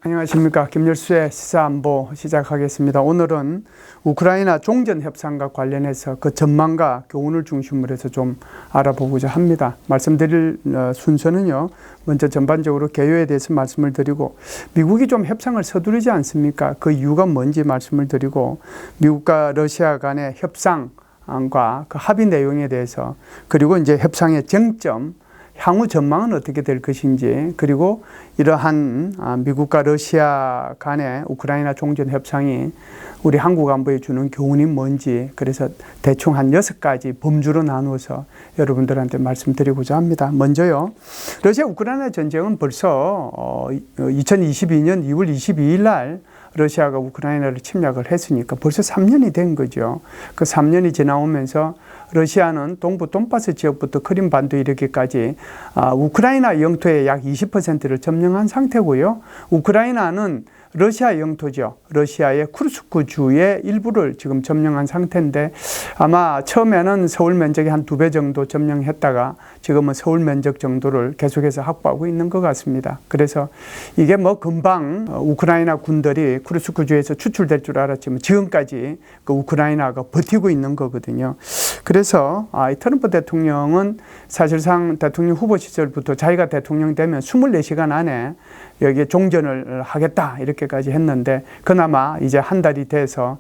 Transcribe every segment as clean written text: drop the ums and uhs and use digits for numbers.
안녕하십니까. 김열수의 시사안보 시작하겠습니다. 오늘은 우크라이나 종전 협상과 관련해서 그 전망과 교훈을 중심으로 해서 좀 알아보고자 합니다. 말씀드릴 순서는요, 먼저 전반적으로 개요에 대해서 말씀을 드리고, 미국이 좀 협상을 서두르지 않습니까? 그 이유가 뭔지 말씀을 드리고, 미국과 러시아 간의 협상과 그 합의 내용에 대해서, 그리고 이제 협상의 쟁점, 향후 전망은 어떻게 될 것인지, 그리고 이러한 미국과 러시아 간의 우크라이나 종전 협상이 우리 한국 안보에 주는 교훈이 뭔지, 그래서 대충 한 6가지 범주로 나누어서 여러분들한테 말씀드리고자 합니다. 먼저요, 러시아 우크라이나 전쟁은 벌써 2022년 2월 22일 날 러시아가 우크라이나를 침략을 했으니까 벌써 3년이 된 거죠. 그 3년이 지나오면서 러시아는 동부 돈바스 지역부터 크림반도 이르기까지 우크라이나 영토의 약 20%를 점령한 상태고요. 우크라이나는 러시아 영토죠. 러시아의 쿠르스크 주의 일부를 지금 점령한 상태인데, 아마 처음에는 서울 면적의 한 2배 정도 점령했다가 지금은 서울 면적 정도를 계속해서 확보하고 있는 것 같습니다. 그래서 이게 뭐 금방 우크라이나 군들이 쿠르스크 주에서 추출될 줄 알았지만 지금까지 그 우크라이나가 버티고 있는 거거든요. 그래서 트럼프 대통령은 사실상 대통령 후보 시절부터 자기가 대통령 되면 24시간 안에 여기에 종전을 하겠다 이렇게까지 했는데, 그나마 이제 한 달이 돼서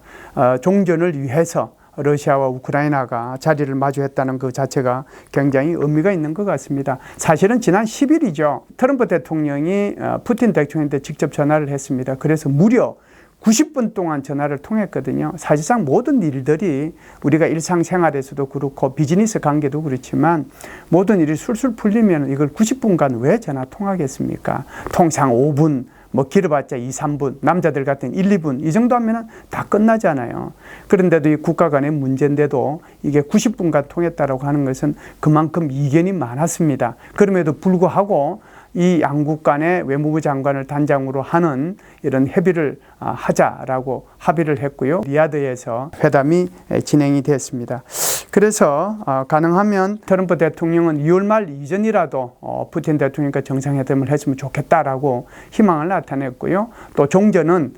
종전을 위해서 러시아와 우크라이나가 자리를 마주했다는 그 자체가 굉장히 의미가 있는 것 같습니다. 사실은 지난 10일이죠. 트럼프 대통령이 푸틴 대통령한테 직접 전화를 했습니다. 그래서 무려 90분 동안 전화를 통했거든요. 사실상 모든 일들이 우리가 일상생활에서도 그렇고 비즈니스 관계도 그렇지만 모든 일이 술술 풀리면 이걸 90분간 왜 전화 통하겠습니까? 통상 5분, 뭐 길어봤자 2, 3분, 남자들 같은 1, 2분 이 정도 하면 다 끝나잖아요. 그런데도 이 국가 간의 문제인데도 이게 90분간 통했다라고 하는 것은 그만큼 이견이 많았습니다. 그럼에도 불구하고 이 양국 간의 외무부 장관을 단장으로 하는 이런 협의를 하자라고 합의를 했고요. 리야드에서 회담이 진행이 됐습니다. 그래서 가능하면 트럼프 대통령은 2월 말 이전이라도 푸틴 대통령과 정상회담을 했으면 좋겠다라고 희망을 나타냈고요. 또 종전은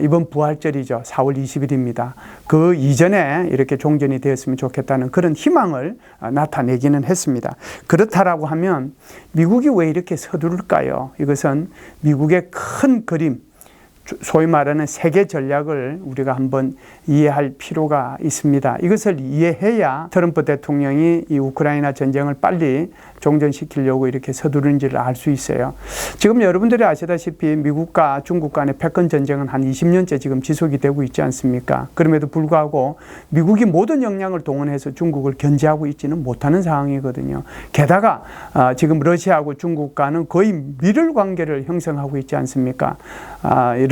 이번 부활절이죠. 4월 20일입니다. 그 이전에 이렇게 종전이 되었으면 좋겠다는 그런 희망을 나타내기는 했습니다. 그렇다라고 하면 미국이 왜 이렇게 서두를까요? 이것은 미국의 큰 그림, 소위 말하는 세계 전략을 우리가 한번 이해할 필요가 있습니다. 이것을 이해해야 트럼프 대통령이 이 우크라이나 전쟁을 빨리 종전시키려고 이렇게 서두른지를 알 수 있어요. 지금 여러분들이 아시다시피 미국과 중국 간의 패권 전쟁은 한 20년째 지금 지속이 되고 있지 않습니까? 그럼에도 불구하고 미국이 모든 역량을 동원해서 중국을 견제하고 있지는 못하는 상황이거든요. 게다가 지금 러시아하고 중국 간은 거의 밀월 관계를 형성하고 있지 않습니까?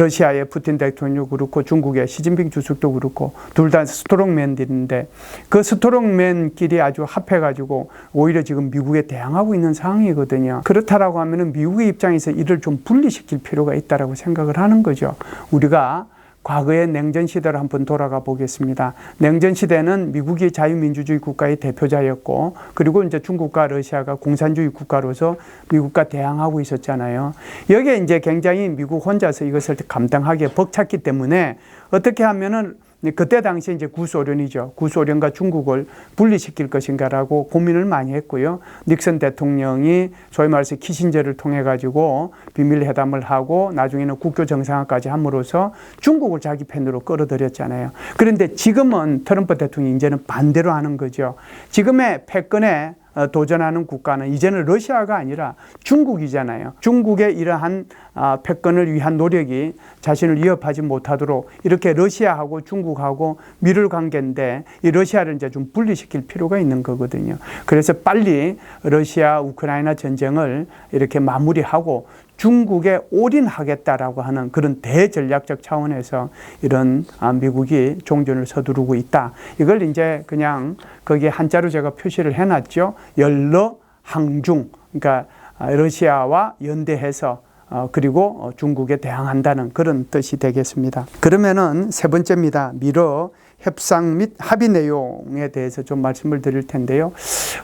러시아의 푸틴 대통령도 그렇고 중국의 시진핑 주석도 그렇고 둘 다 스트롱맨들인데 그 스트롱맨끼리 아주 합해가지고 오히려 지금 미국에 대항하고 있는 상황이거든요. 그렇다라고 하면은 미국의 입장에서 이를 좀 분리시킬 필요가 있다라고 생각을 하는 거죠. 우리가 과거의 냉전 시대로 한번 돌아가 보겠습니다. 냉전 시대는 미국이 자유민주주의 국가의 대표자였고, 그리고 이제 중국과 러시아가 공산주의 국가로서 미국과 대항하고 있었잖아요. 여기에 이제 굉장히 미국 혼자서 이것을 감당하기에 벅찼기 때문에 어떻게 하면은 그때 당시에 이제 구소련이죠. 구소련과 중국을 분리시킬 것인가라고 고민을 많이 했고요. 닉슨 대통령이 소위 말해서 키신저를 통해 가지고 비밀 회담을 하고 나중에는 국교 정상화까지 함으로써 중국을 자기 편으로 끌어들였잖아요. 그런데 지금은 트럼프 대통령이 이제는 반대로 하는 거죠. 지금의 패권에 도전하는 국가는 이제는 러시아가 아니라 중국이잖아요. 중국의 이러한 패권을 위한 노력이 자신을 위협하지 못하도록 이렇게 러시아하고 중국하고 밀월 관계인데 이 러시아를 이제 좀 분리시킬 필요가 있는 거거든요. 그래서 빨리 러시아 우크라이나 전쟁을 이렇게 마무리하고 중국에 올인하겠다라고 하는 그런 대전략적 차원에서 이런 미국이 종전을 서두르고 있다. 이걸 이제 그냥 거기에 한자로 제가 표시를 해놨죠. 열러항중, 그러니까 러시아와 연대해서 그리고 중국에 대항한다는 그런 뜻이 되겠습니다. 그러면은 세 번째입니다. 미러 협상 및 합의 내용에 대해서 좀 말씀을 드릴 텐데요.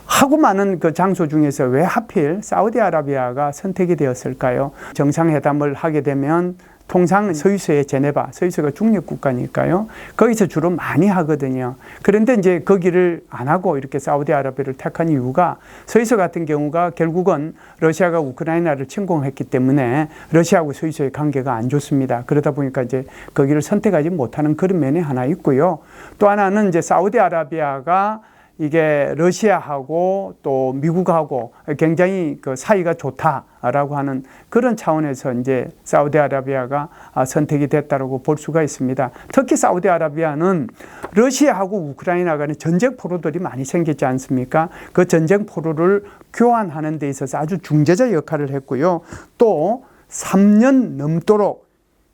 하고 많은 그 장소 중에서 왜 하필 사우디아라비아가 선택이 되었을까요? 정상회담을 하게 되면 통상 스위스의 제네바, 스위스가 중립국가니까요. 거기서 주로 많이 하거든요. 그런데 이제 거기를 안 하고 이렇게 사우디아라비아를 택한 이유가 스위스 같은 경우가 결국은 러시아가 우크라이나를 침공했기 때문에 러시아하고 스위스의 관계가 안 좋습니다. 그러다 보니까 이제 거기를 선택하지 못하는 그런 면이 하나 있고요. 또 하나는 이제 사우디아라비아가 이게 러시아하고 또 미국하고 굉장히 그 사이가 좋다라고 하는 그런 차원에서 이제 사우디아라비아가 선택이 됐다고 볼 수가 있습니다. 특히 사우디아라비아는 러시아하고 우크라이나 간에 전쟁 포로들이 많이 생겼지 않습니까? 그 전쟁 포로를 교환하는 데 있어서 아주 중재자 역할을 했고요. 또 3년 넘도록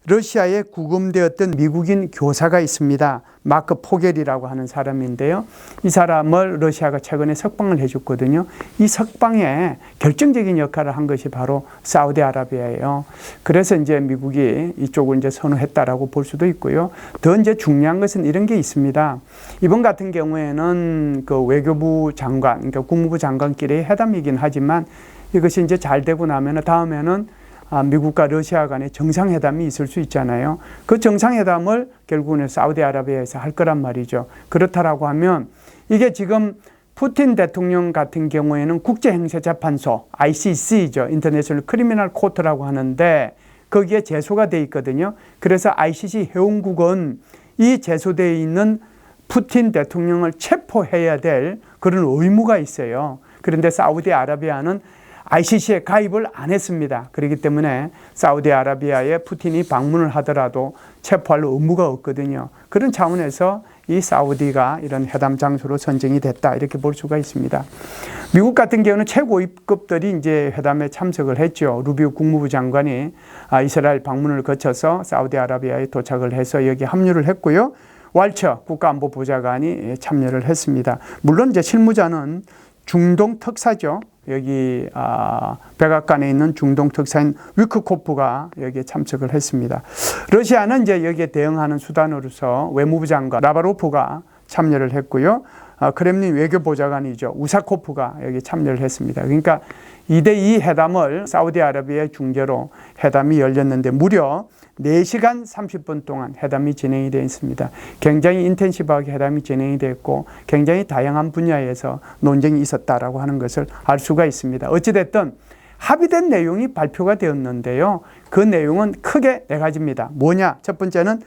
러시아에 구금되었던 미국인 교사가 있습니다. 마크 포겔이라고 하는 사람인데요. 이 사람을 러시아가 최근에 석방을 해줬거든요. 이 석방에 결정적인 역할을 한 것이 바로 사우디아라비아예요. 그래서 이제 미국이 이쪽을 이제 선호했다라고 볼 수도 있고요. 더 이제 중요한 것은 이런 게 있습니다. 이번 같은 경우에는 그 외교부 장관, 그러니까 국무부 장관끼리의 회담이긴 하지만 이것이 이제 잘 되고 나면 다음에는 미국과 러시아 간의 정상회담이 있을 수 있잖아요. 그 정상회담을 결국은 사우디아라비아에서 할 거란 말이죠. 그렇다라고 하면 이게 지금 푸틴 대통령 같은 경우에는 국제행사재판소 ICC죠. 인터내셔널 크리미널 코트라고 하는데 거기에 제소가 돼 있거든요. 그래서 ICC 회원국은 이 제소되어 있는 푸틴 대통령을 체포해야 될 그런 의무가 있어요. 그런데 사우디아라비아는 ICC에 가입을 안 했습니다. 그렇기 때문에 사우디아라비아에 푸틴이 방문을 하더라도 체포할 의무가 없거든요. 그런 차원에서 이 사우디가 이런 회담 장소로 선정이 됐다 이렇게 볼 수가 있습니다. 미국 같은 경우는 최고위급들이 이제 회담에 참석을 했죠. 루비오 국무부 장관이 이스라엘 방문을 거쳐서 사우디아라비아에 도착을 해서 여기 합류를 했고요. 왈처 국가안보보좌관이 참여를 했습니다. 물론 이제 실무자는 중동 특사죠. 여기 백악관에 있는 중동 특사인 위크코프가 여기에 참석을 했습니다. 러시아는 이제 여기에 대응하는 수단으로서 외무부 장관 라바로프가 참여를 했고요. 크렘린 외교보좌관이죠. 우사코프가 여기 참여를 했습니다. 그러니까 2대2 회담을 사우디아라비아의 중재로 회담이 열렸는데 무려 4시간 30분 동안 회담이 진행이 되어 있습니다. 굉장히 인텐시브하게 회담이 진행이 됐고 굉장히 다양한 분야에서 논쟁이 있었다라고 하는 것을 알 수가 있습니다. 어찌됐든 합의된 내용이 발표가 되었는데요. 그 내용은 크게 4가지입니다. 뭐냐? 첫 번째는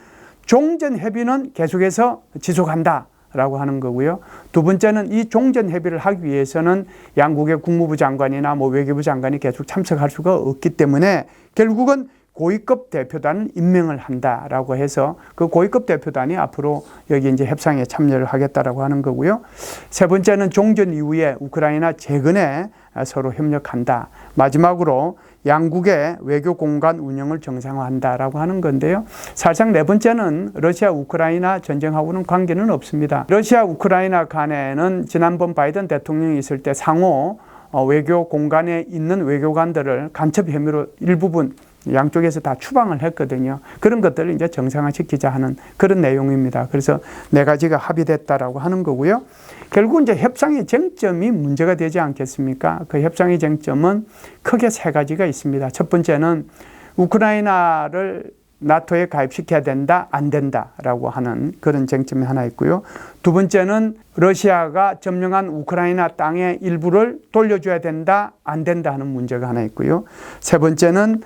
종전 협의는 계속해서 지속한다. 라고 하는 거고요. 두 번째는 이 종전 협의를 하기 위해서는 양국의 국무부 장관이나 외교부 장관이 계속 참석할 수가 없기 때문에 결국은 고위급 대표단을 임명을 한다라고 해서 그 고위급 대표단이 앞으로 여기 이제 협상에 참여를 하겠다라고 하는 거고요. 세 번째는 종전 이후에 우크라이나 재건에 서로 협력한다. 마지막으로 양국의 외교 공간 운영을 정상화한다라고 하는 건데요. 사실상 네 번째는 러시아 우크라이나 전쟁하고는 관계는 없습니다. 러시아 우크라이나 간에는 지난번 바이든 대통령이 있을 때 상호 외교 공간에 있는 외교관들을 간첩 혐의로 일부분 양쪽에서 다 추방을 했거든요. 그런 것들을 이제 정상화시키자 하는 그런 내용입니다. 그래서 4가지가 합의됐다라고 하는 거고요. 결국 이제 협상의 쟁점이 문제가 되지 않겠습니까? 그 협상의 쟁점은 크게 3가지가 있습니다. 첫 번째는 우크라이나를 나토에 가입시켜야 된다, 안 된다라고 하는 그런 쟁점이 하나 있고요. 두 번째는 러시아가 점령한 우크라이나 땅의 일부를 돌려줘야 된다, 안 된다 하는 문제가 하나 있고요. 세 번째는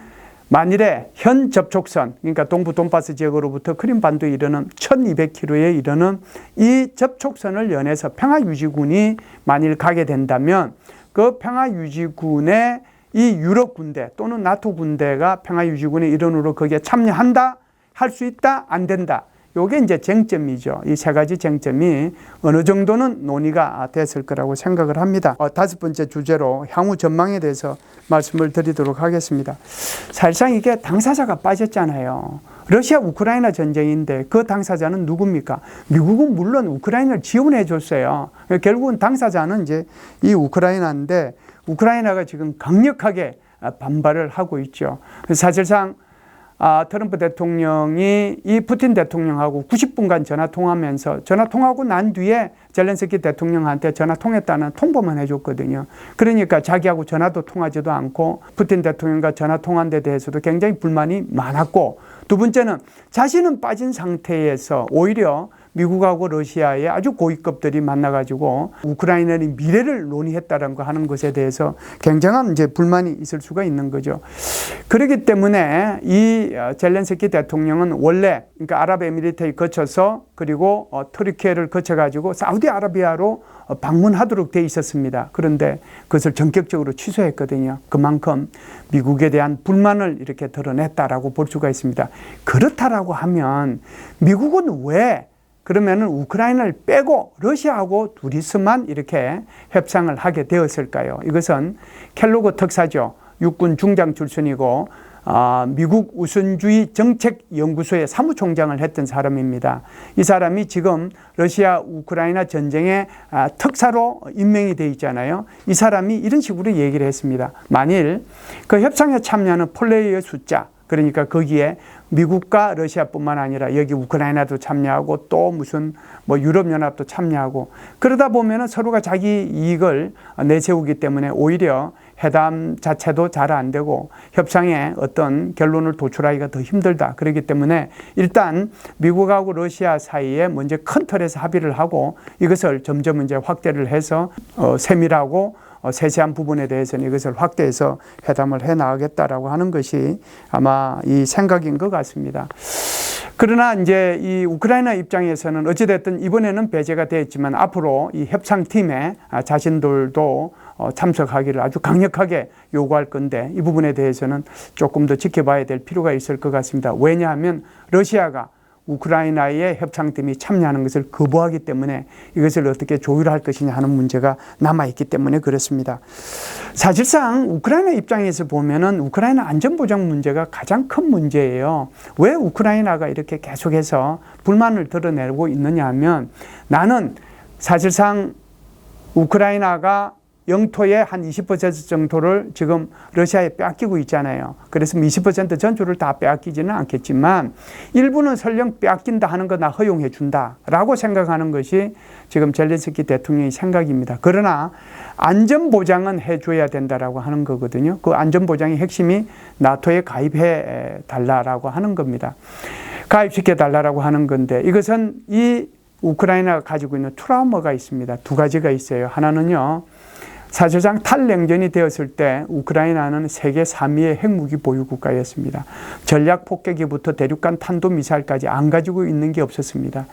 만일에 현 접촉선, 그러니까 동부 돈바스 지역으로부터 크림반도에 이르는 1200km에 이르는 이 접촉선을 연해서 평화유지군이 만일 가게 된다면 그 평화유지군의 이 유럽 군대 또는 나토 군대가 평화유지군의 일원으로 거기에 참여한다, 할 수 있다, 안 된다. 요게 이제 쟁점이죠. 이 3가지 쟁점이 어느 정도는 논의가 됐을 거라고 생각을 합니다. 5번째 주제로 향후 전망에 대해서 말씀을 드리도록 하겠습니다. 사실상 이게 당사자가 빠졌잖아요. 러시아 우크라이나 전쟁인데 그 당사자는 누굽니까? 미국은 물론 우크라이나를 지원해 줬어요. 결국은 당사자는 이제 이 우크라이나인데 우크라이나가 지금 강력하게 반발을 하고 있죠. 사실상 트럼프 대통령이 이 푸틴 대통령하고 90분간 전화 통화하면서 전화 통화하고 난 뒤에 젤렌스키 대통령한테 전화 통했다는 통보만 해줬거든요. 그러니까 자기하고 전화도 통하지도 않고 푸틴 대통령과 전화 통한 데 대해서도 굉장히 불만이 많았고, 두 번째는 자신은 빠진 상태에서 오히려 미국하고 러시아의 아주 고위급들이 만나가지고 우크라이나의 미래를 논의했다는 거 하는 것에 대해서 굉장한 이제 불만이 있을 수가 있는 거죠. 그렇기 때문에 이 젤렌스키 대통령은 원래 그러니까 아랍에미리트에 거쳐서 그리고 터키를 거쳐가지고 사우디아라비아로 방문하도록 돼 있었습니다. 그런데 그것을 전격적으로 취소했거든요. 그만큼 미국에 대한 불만을 이렇게 드러냈다라고 볼 수가 있습니다. 그렇다라고 하면 미국은 왜 그러면은 우크라이나를 빼고 러시아하고 둘이서만 이렇게 협상을 하게 되었을까요? 이것은 켈로그 특사죠. 육군 중장 출신이고 미국 우선주의 정책연구소의 사무총장을 했던 사람입니다. 이 사람이 지금 러시아 우크라이나 전쟁의 특사로 임명이 되어 있잖아요. 이 사람이 이런 식으로 얘기를 했습니다. 만일 그 협상에 참여하는 플레이어의 숫자, 그러니까 거기에 미국과 러시아뿐만 아니라 여기 우크라이나도 참여하고 또 무슨 뭐 유럽연합도 참여하고 그러다 보면은 서로가 자기 이익을 내세우기 때문에 오히려 회담 자체도 잘 안 되고 협상에 어떤 결론을 도출하기가 더 힘들다. 그렇기 때문에 일단 미국하고 러시아 사이에 먼저 큰 틀에서 합의를 하고 이것을 점점 이제 확대를 해서 세밀하고 세세한 부분에 대해서는 이것을 확대해서 회담을 해 나가겠다라고 하는 것이 아마 이 생각인 것 같습니다. 그러나 이제 이 우크라이나 입장에서는 어찌됐든 이번에는 배제가 되었지만 앞으로 이 협상팀에 자신들도 참석하기를 아주 강력하게 요구할 건데 이 부분에 대해서는 조금 더 지켜봐야 될 필요가 있을 것 같습니다. 왜냐하면 러시아가 우크라이나의 협상팀이 참여하는 것을 거부하기 때문에 이것을 어떻게 조율할 것이냐 하는 문제가 남아있기 때문에 그렇습니다. 사실상 우크라이나 입장에서 보면은 우크라이나 안전보장 문제가 가장 큰 문제예요. 왜 우크라이나가 이렇게 계속해서 불만을 드러내고 있느냐 하면 나는 사실상 우크라이나가 영토의 한 20% 정도를 지금 러시아에 빼앗기고 있잖아요. 그래서 20% 전주를 다 빼앗기지는 않겠지만 일부는 설령 빼앗긴다 하는 거 나 허용해 준다라고 생각하는 것이 지금 젤렌스키 대통령의 생각입니다. 그러나 안전보장은 해줘야 된다라고 하는 거거든요. 그 안전보장의 핵심이 나토에 가입해 달라라고 하는 겁니다. 가입시켜 달라라고 하는 건데 이것은 이 우크라이나가 가지고 있는 트라우마가 있습니다. 두 가지가 있어요. 하나는요. 사실상 탈냉전이 되었을 때 우크라이나는 세계 3위의 핵무기 보유 국가였습니다. 전략 폭격기부터 대륙간 탄도미사일까지 안 가지고 있는 게 없었습니다.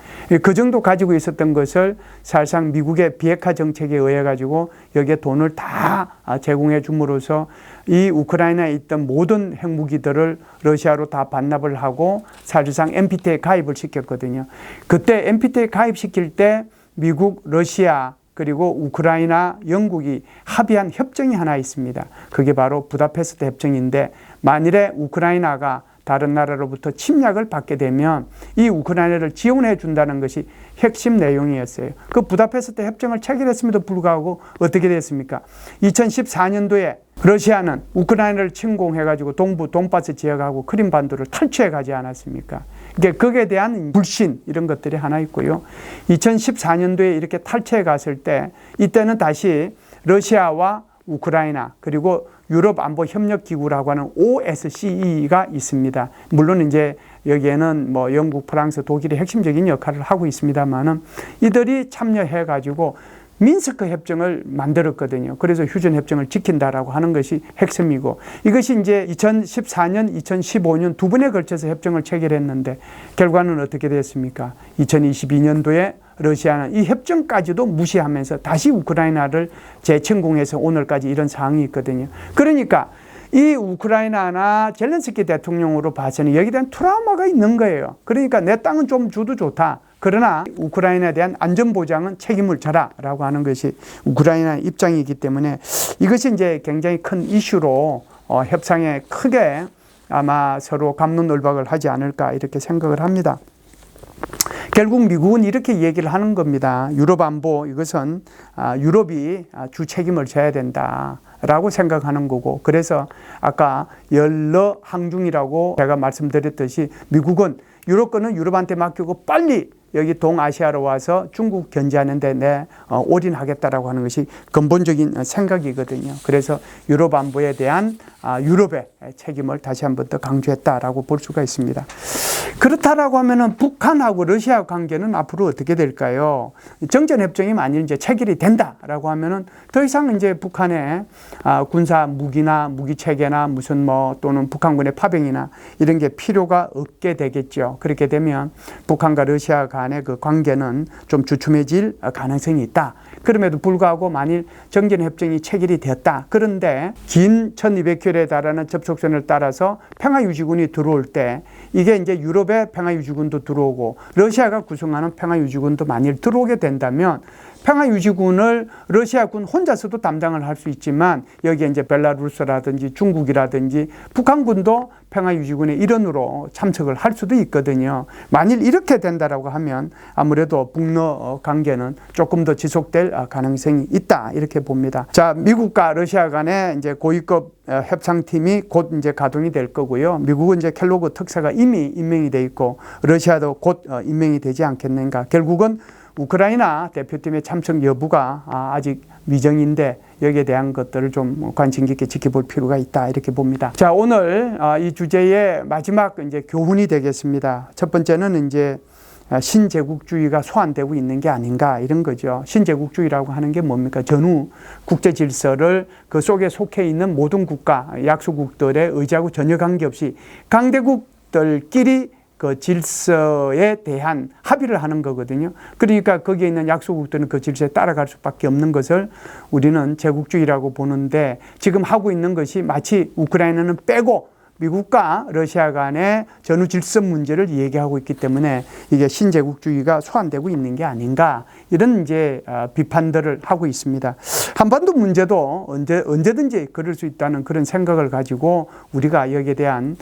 그 정도 가지고 있었던 것을 사실상 미국의 비핵화 정책에 의해 가지고 여기에 돈을 다 제공해 줌으로써 이 우크라이나에 있던 모든 핵무기들을 러시아로 다 반납을 하고 사실상 NPT에 가입을 시켰거든요. 그때 NPT에 가입시킬 때 미국, 러시아 그리고 우크라이나, 영국이 합의한 협정이 하나 있습니다. 그게 바로 부다페스트 협정인데 만일에 우크라이나가 다른 나라로부터 침략을 받게 되면 이 우크라이나를 지원해 준다는 것이 핵심 내용이었어요. 그 부다페스트 협정을 체결했음에도 불구하고 어떻게 됐습니까? 2014년도에 러시아는 우크라이나를 침공해가지고 동부 돈바스 지역하고 크림반도를 탈취해 가지 않았습니까? 거기에 대한 불신 이런 것들이 하나 있고요. 2014년도에 이렇게 탈취해 갔을 때 이때는 다시 러시아와 우크라이나 그리고 유럽 안보 협력 기구라고 하는 OSCE가 있습니다. 물론 이제 여기에는 뭐 영국, 프랑스, 독일이 핵심적인 역할을 하고 있습니다만은 이들이 참여해 가지고 민스크 협정을 만들었거든요. 그래서 휴전 협정을 지킨다라고 하는 것이 핵심이고 이것이 이제 2014년, 2015년 두 번에 걸쳐서 협정을 체결했는데 결과는 어떻게 됐습니까? 2022년도에 러시아는 이 협정까지도 무시하면서 다시 우크라이나를 재침공해서 오늘까지 이런 상황이 있거든요. 그러니까 이 우크라이나나 젤렌스키 대통령으로 봐서는 여기에 대한 트라우마가 있는 거예요. 그러니까 내 땅은 좀 줘도 좋다. 그러나 우크라이나에 대한 안전보장은 책임을 져라 라고 하는 것이 우크라이나 입장이기 때문에 이것이 이제 굉장히 큰 이슈로 협상에 크게 아마 서로 갑론을박을 하지 않을까 이렇게 생각을 합니다. 결국 미국은 이렇게 얘기를 하는 겁니다. 유럽 안보 이것은 유럽이 주 책임을 져야 된다. 라고 생각하는 거고, 그래서 아까 연러 항중이라고 제가 말씀드렸듯이 미국은 유럽 거는 유럽한테 맡기고 빨리 여기 동아시아로 와서 중국 견제하는데 올인하겠다라고 하는 것이 근본적인 생각이거든요. 그래서 유럽 안보에 대한 유럽의 책임을 다시 한 번 더 강조했다라고 볼 수가 있습니다. 그렇다라고 하면은 북한하고 러시아 관계는 앞으로 어떻게 될까요? 정전협정이 만일 이제 체결이 된다라고 하면은 더 이상 이제 북한의 군사 무기나 무기 체계나 무슨 또는 북한군의 파병이나 이런 게 필요가 없게 되겠죠. 그렇게 되면 북한과 러시아 간의 그 관계는 좀 주춤해질 가능성이 있다. 그럼에도 불구하고 만일 정전협정이 체결이 되었다. 그런데 긴 1200km에 달하는 접촉선을 따라서 평화유지군이 들어올 때 이게 이제 유럽의 평화유지군도 들어오고 러시아가 구성하는 평화유지군도 만일 들어오게 된다면 평화유지군을 러시아군 혼자서도 담당을 할 수 있지만 여기에 이제 벨라루스라든지 중국이라든지 북한군도 평화유지군의 일원으로 참석을 할 수도 있거든요. 만일 이렇게 된다라고 하면 아무래도 북러 관계는 조금 더 지속될 가능성이 있다 이렇게 봅니다. 자, 미국과 러시아 간의 이제 고위급 협상팀이 곧 이제 가동이 될 거고요. 미국은 이제 켈로그 특사가 이미 임명이 돼 있고 러시아도 곧 임명이 되지 않겠는가. 결국은 우크라이나 대표팀의 참석 여부가 아직 미정인데 여기에 대한 것들을 좀 관심 깊게 지켜볼 필요가 있다 이렇게 봅니다. 자, 오늘 이 주제의 마지막 이제 교훈이 되겠습니다. 첫 번째는 이제 신제국주의가 소환되고 있는 게 아닌가 이런 거죠. 신제국주의라고 하는 게 뭡니까? 전후 국제 질서를 그 속에 속해 있는 모든 국가, 약소국들의 의지하고 전혀 관계없이 강대국들끼리 그 질서에 대한 합의를 하는 거거든요. 그러니까 거기에 있는 약소국들은 그 질서에 따라갈 수밖에 없는 것을 우리는 제국주의라고 보는데 지금 하고 있는 것이 마치 우크라이나는 빼고 미국과 러시아 간의 전후 질서 문제를 얘기하고 있기 때문에 이게 신제국주의가 소환되고 있는 게 아닌가 이런 이제 비판들을 하고 있습니다. 한반도 문제도 언제든지 그럴 수 있다는 그런 생각을 가지고 우리가 여기에 대한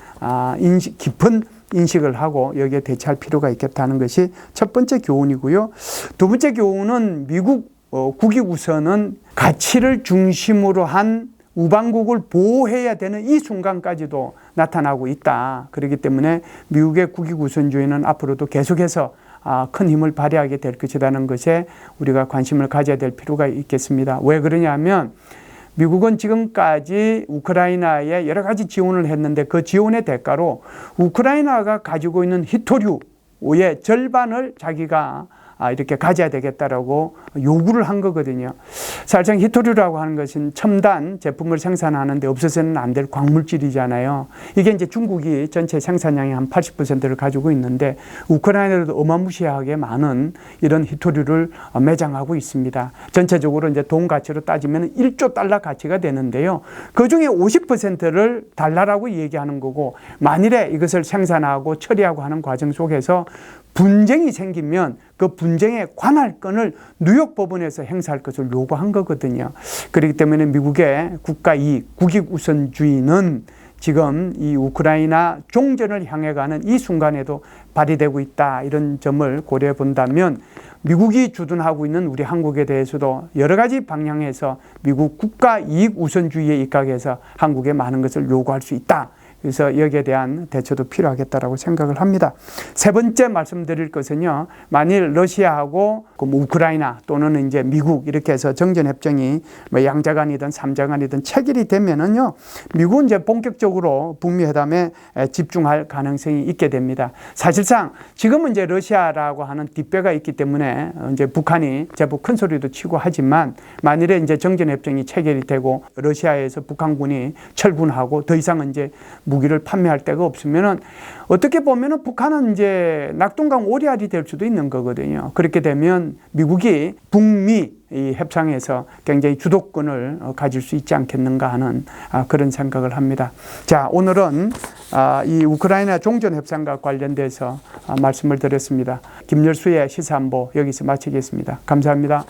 깊은 인식을 하고 여기에 대처할 필요가 있겠다는 것이 첫 번째 교훈이고요. 두 번째 교훈은 미국 국익 우선은 가치를 중심으로 한 우방국을 보호해야 되는 이 순간까지도 나타나고 있다. 그렇기 때문에 미국의 국익 우선주의는 앞으로도 계속해서 큰 힘을 발휘하게 될 것이라는 것에 우리가 관심을 가져야 될 필요가 있겠습니다. 왜 그러냐면 미국은 지금까지 우크라이나에 여러 가지 지원을 했는데 그 지원의 대가로 우크라이나가 가지고 있는 히토류의 절반을 자기가 이렇게 가져야 되겠다라고 요구를 한 거거든요. 사실상 히토류라고 하는 것은 첨단 제품을 생산하는데 없어서는 안 될 광물질이잖아요. 이게 이제 중국이 전체 생산량의 한 80%를 가지고 있는데 우크라이나도 어마무시하게 많은 이런 히토류를 매장하고 있습니다. 전체적으로 이제 돈 가치로 따지면 1조 달러 가치가 되는데요. 그 중에 50%를 달러라고 얘기하는 거고 만일에 이것을 생산하고 처리하고 하는 과정 속에서 분쟁이 생기면 그 분쟁에 관할 건을 뉴욕 법원에서 행사할 것을 요구한 거거든요. 그렇기 때문에 미국의 국가 이익, 국익 우선주의는 지금 이 우크라이나 종전을 향해 가는 이 순간에도 발휘되고 있다. 이런 점을 고려해 본다면 미국이 주둔하고 있는 우리 한국에 대해서도 여러 가지 방향에서 미국 국가 이익 우선주의에 입각해서 한국에 많은 것을 요구할 수 있다. 그래서 여기에 대한 대처도 필요하겠다라고 생각을 합니다. 세 번째 말씀드릴 것은요, 만일 러시아하고 우크라이나 또는 이제 미국 이렇게 해서 정전협정이 양자간이든 삼자간이든 체결이 되면은요, 미국은 이제 본격적으로 북미 회담에 집중할 가능성이 있게 됩니다. 사실상 지금은 이제 러시아라고 하는 뒷배가 있기 때문에 이제 북한이 제법 큰 소리도 치고 하지만 만일에 이제 정전협정이 체결이 되고 러시아에서 북한군이 철군하고 더 이상 이제 무기를 판매할 데가 없으면은 어떻게 보면은 북한은 이제 낙동강 오리알이 될 수도 있는 거거든요. 그렇게 되면 미국이 북미 이 협상에서 굉장히 주도권을 가질 수 있지 않겠는가 하는 그런 생각을 합니다. 자, 오늘은 이 우크라이나 종전 협상과 관련돼서 말씀을 드렸습니다. 김열수의 시사안보 여기서 마치겠습니다. 감사합니다.